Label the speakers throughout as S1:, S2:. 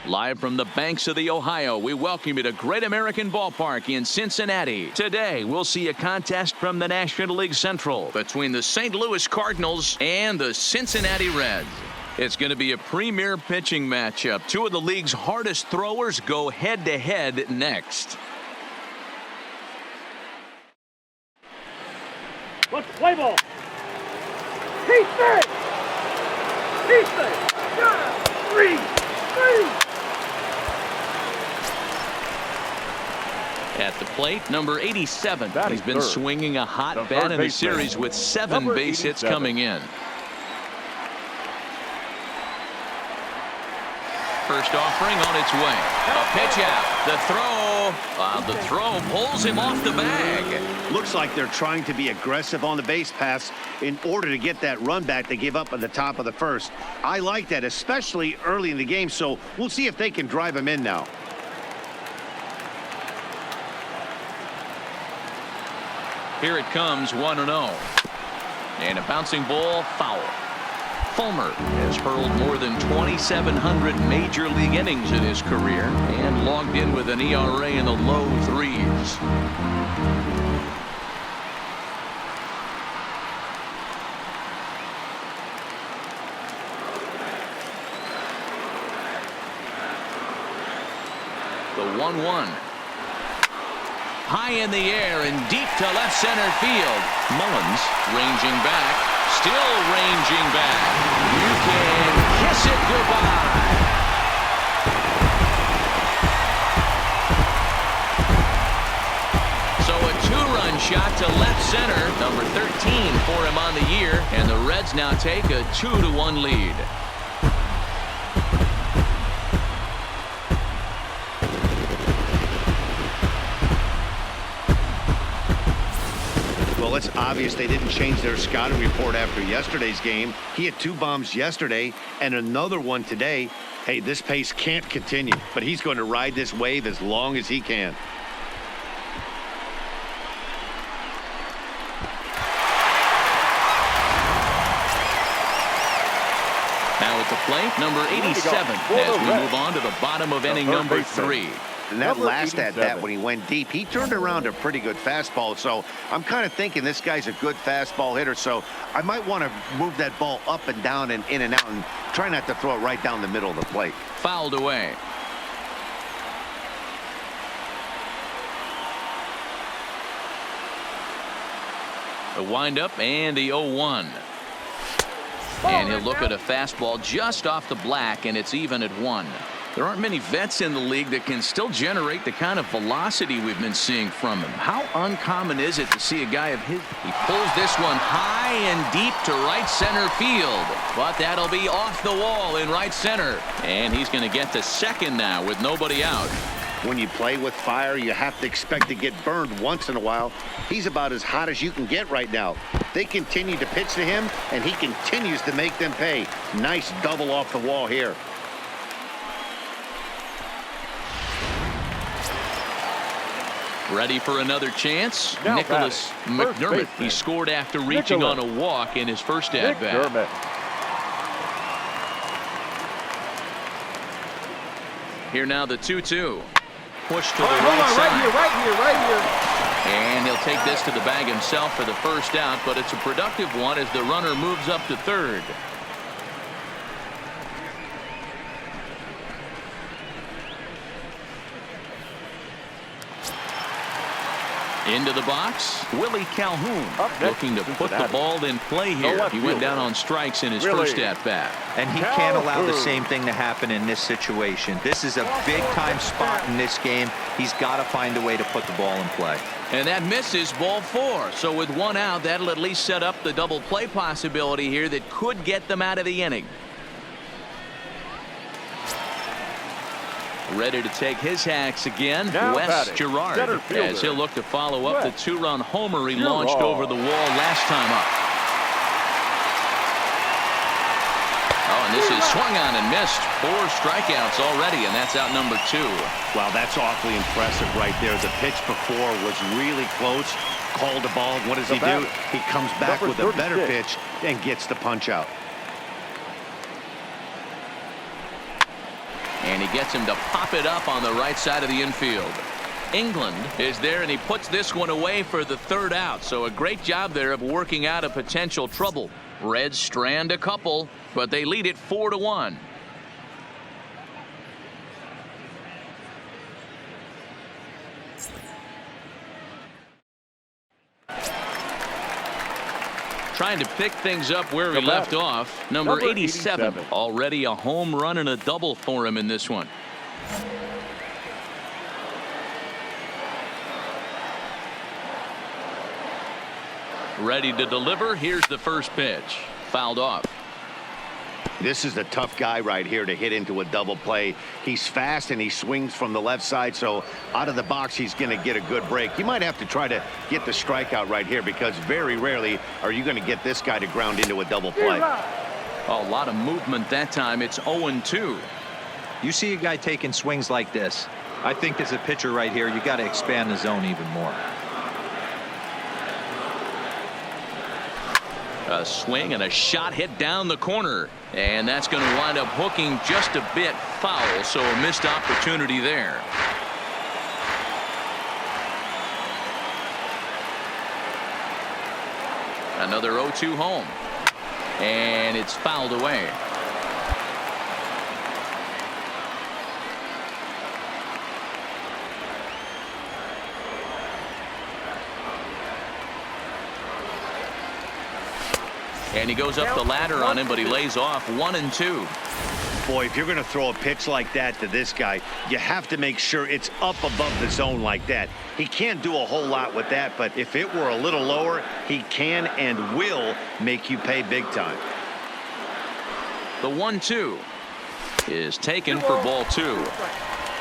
S1: Live from the banks of the Ohio, we welcome you to Great American Ballpark in Cincinnati. Today, we'll see a contest from the National League Central between the St. Louis Cardinals and the Cincinnati Reds. It's going to be a premier pitching matchup. Two of the league's hardest throwers go head-to-head next.
S2: Let's play ball. He's safe. He's safe. Three.
S1: At the plate, number 87. He's been swinging a hot bat in the series with 7 base hits coming in. First offering on its way. A pitch out. The throw pulls him off the bag.
S3: Looks like they're trying to be aggressive on the base pass in order to get that run back they gave up at the top of the first. I like that, especially early in the game, so we'll see if they can drive him in now.
S1: Here it comes, 1-0. And a bouncing ball, foul. Fulmer has hurled more than 2,700 major league innings in his career and logged in with an ERA in the low 3s. The 1-1. High in the air and deep to left center field. Mullins ranging back, still ranging back. You can kiss it goodbye. So a 2-run shot to left center, number 13 for him on the year, and the Reds now take a 2-1 lead.
S3: Well, it's obvious they didn't change their scouting report after yesterday's game. He had 2 bombs yesterday and another one today. Hey, this pace can't continue, but he's going to ride this wave as long as he can.
S1: Now at the plate, number 87 as we move on to the bottom of inning number 3.
S3: And that last at bat when he went deep, he turned around a pretty good fastball. So I'm kind of thinking this guy's a good fastball hitter. So I might want to move that ball up and down and in and out and try not to throw it right down the middle of the plate.
S1: Fouled away. The windup and the 0-1. And he'll look at a fastball just off the black, and it's even at 1. There aren't many vets in the league that can still generate the kind of velocity we've been seeing from him. How uncommon is it to see a guy of his? He pulls this one high and deep to right center field. But that'll be off the wall in right center. And he's going to get to second now with nobody out.
S3: When you play with fire, you have to expect to get burned once in a while. He's about as hot as you can get right now. They continue to pitch to him, and he continues to make them pay. Nice double off the wall here.
S1: Ready for another chance? Nicholas McDermott. He scored after reaching on a walk in his first at-bat. Here now the 2-2. Push to the right side.
S2: Right here.
S1: And he'll take this to the bag himself for the first out, but it's a productive one as the runner moves up to third. Into the box, Willie Calhoun looking to put the ball in play here. He went down on strikes in his first at-bat.
S4: And he can't allow the same thing to happen in this situation. This is a big-time spot in this game. He's got to find a way to put the ball in play.
S1: And that misses, ball 4. So with 1 out, that'll at least set up the double play possibility here that could get them out of the inning. Ready to take his hacks again, Wes Gerard, as he'll look to follow up the 2-run homer he launched over the wall last time up. Oh, and this is swung on and missed. 4 strikeouts already, and that's out number 2.
S3: Wow, that's awfully impressive right there. The pitch before was really close. Called the ball. What does he do? He comes back with a better pitch and gets the punch out.
S1: And he gets him to pop it up on the right side of the infield. England is there, and he puts this one away for the third out. So a great job there of working out a potential trouble. Reds strand a couple, but they lead it 4-1. Trying to pick things up where he left off. Number 87. Already a home run and a double for him in this one. Ready to deliver. Here's the first pitch. Fouled off.
S3: This is the tough guy right here to hit into a double play. He's fast and he swings from the left side, so out of the box he's going to get a good break. You might have to try to get the strikeout right here, because very rarely are you going to get this guy to ground into a double play.
S1: A lot of movement that time. It's 0-2.
S4: You see a guy taking swings like this. I think as a pitcher right here, you got to expand the zone even more.
S1: A swing and a shot hit down the corner, and that's going to wind up hooking just a bit foul, so a missed opportunity there. Another 0-2 home, and it's fouled away. And he goes up the ladder on him, but he lays off 1-2.
S3: Boy, if you're going to throw a pitch like that to this guy, you have to make sure it's up above the zone like that. He can't do a whole lot with that, but if it were a little lower, he can and will make you pay big time.
S1: The 1-2 is taken for ball 2.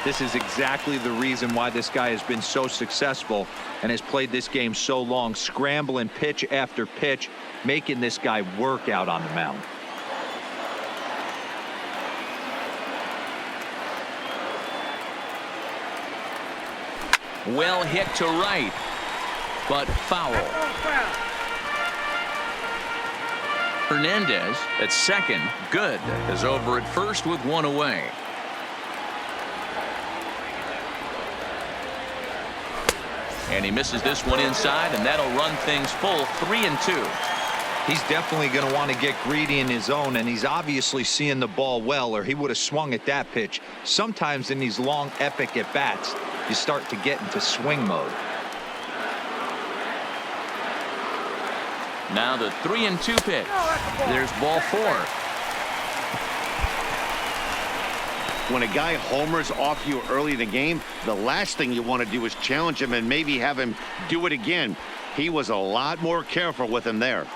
S4: This is exactly the reason why this guy has been so successful and has played this game so long, scrambling pitch after pitch, making this guy work out on the mound.
S1: Well hit to right, but foul. Hernandez at second. Good is over at first with one away. And he misses this one inside, and that'll run things full 3-2.
S4: He's definitely going to want to get greedy in his zone, and he's obviously seeing the ball well, or he would have swung at that pitch. Sometimes in these long epic at bats, you start to get into swing mode.
S1: Now the 3-2 pitch. There's ball 4.
S3: When a guy homers off you early in the game, the last thing you want to do is challenge him and maybe have him do it again. He was a lot more careful with him there.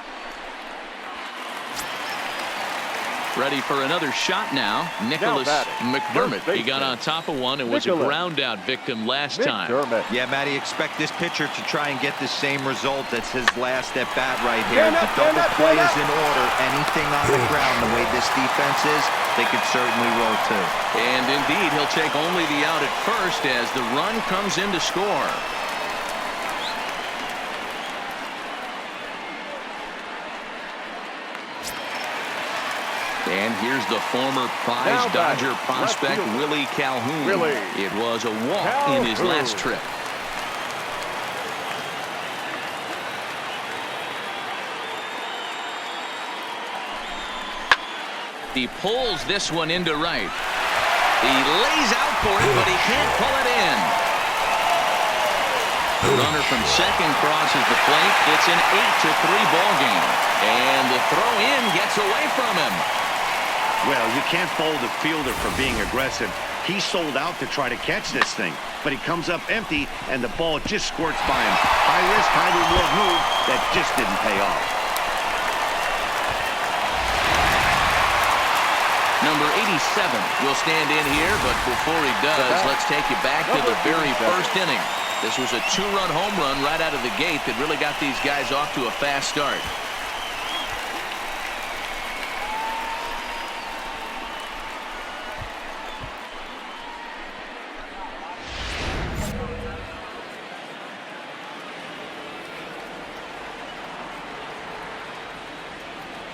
S1: Ready for another shot now. Nicholas McDermott. He got on top of one and was a ground out victim last time.
S4: Yeah, Matty, expect this pitcher to try and get the same result as his last at bat right here. The double play is in order. Anything on the ground, the way this defense is, they could certainly roll too.
S1: And indeed, he'll take only the out at first as the run comes in to score. And here's the former prize Dodger prospect, Willie Calhoun. It was a walk in his last trip. He pulls this one into right. He lays out for it, but he can't pull it in. The runner from second crosses the plate. It's an 8-3 ball game. And the throw in gets away from him.
S3: Well, you can't fault the fielder for being aggressive. He sold out to try to catch this thing, but he comes up empty, and the ball just squirts by him. High risk, high reward move that just didn't pay off.
S1: Number 87 will stand in here, but before he does, let's take you back to the very first inning. This was a 2-run home run right out of the gate that really got these guys off to a fast start.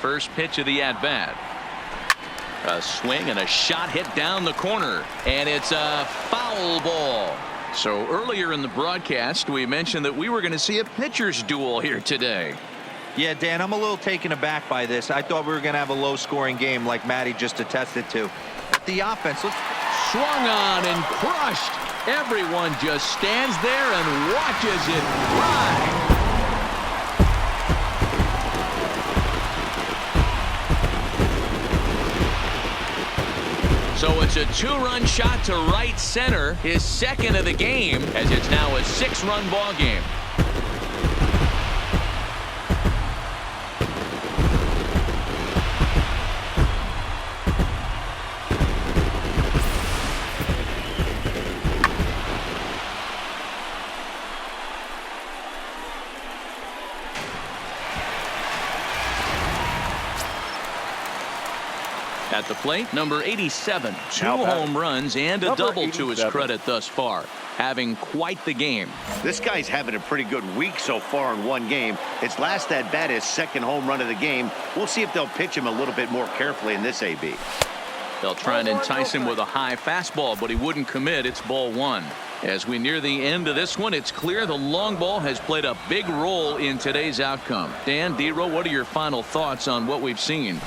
S1: First pitch of the at-bat. A swing and a shot hit down the corner, and it's a foul ball. So earlier in the broadcast, we mentioned that we were going to see a pitcher's duel here today.
S4: Yeah, Dan, I'm a little taken aback by this. I thought we were going to have a low-scoring game like Matty just attested to. But the offense, look.
S1: Swung on and crushed. Everyone just stands there and watches it fly. So it's a 2-run shot to right center, his second of the game, as it's now a 6-run ball game. At the plate, number 87, 2 home runs and a double to his credit thus far, having quite the game.
S3: This guy's having a pretty good week so far in one game. His last at bat, his second home run of the game. We'll see if they'll pitch him a little bit more carefully in this AB.
S1: They'll try and entice him with a high fastball, but he wouldn't commit. It's ball 1. As we near the end of this one, it's clear the long ball has played a big role in today's outcome. Dan, D-Row, what are your final thoughts on what we've seen?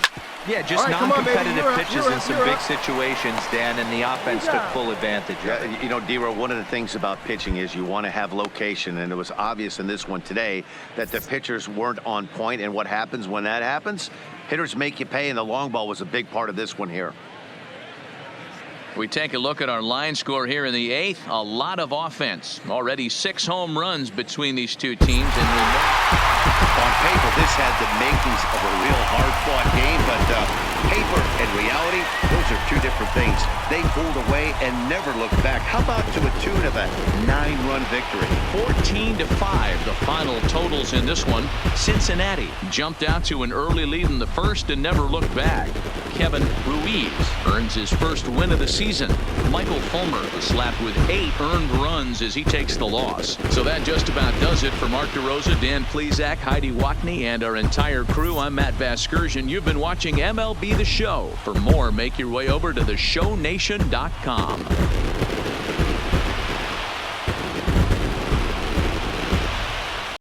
S4: Yeah, just non-competitive pitches in some big situations, Dan, and the offense took full advantage of it.
S3: You know, D-Row, one of the things about pitching is you want to have location, and it was obvious in this one today that the pitchers weren't on point, and what happens when that happens? Hitters make you pay, and the long ball was a big part of this one here.
S1: We take a look at our line score here in the 8th. A lot of offense. Already 6 home runs between these two teams. And
S3: on paper, this had the makings of a real hard-fought game, but paper and reality, those are two different things. They pulled away and never looked back. How about to a tune of a 9-run victory?
S1: 14-5, the final totals in this one. Cincinnati jumped out to an early lead in the first and never looked back. Kevin Ruiz earns his first win of the season. Michael Fulmer was slapped with 8 earned runs as he takes the loss. So that just about does it for Mark DeRosa, Dan Plesac, Heidi Watney, and our entire crew. I'm Matt Vasgersian. You've been watching MLB The Show. For more, make your way over to theshownation.com.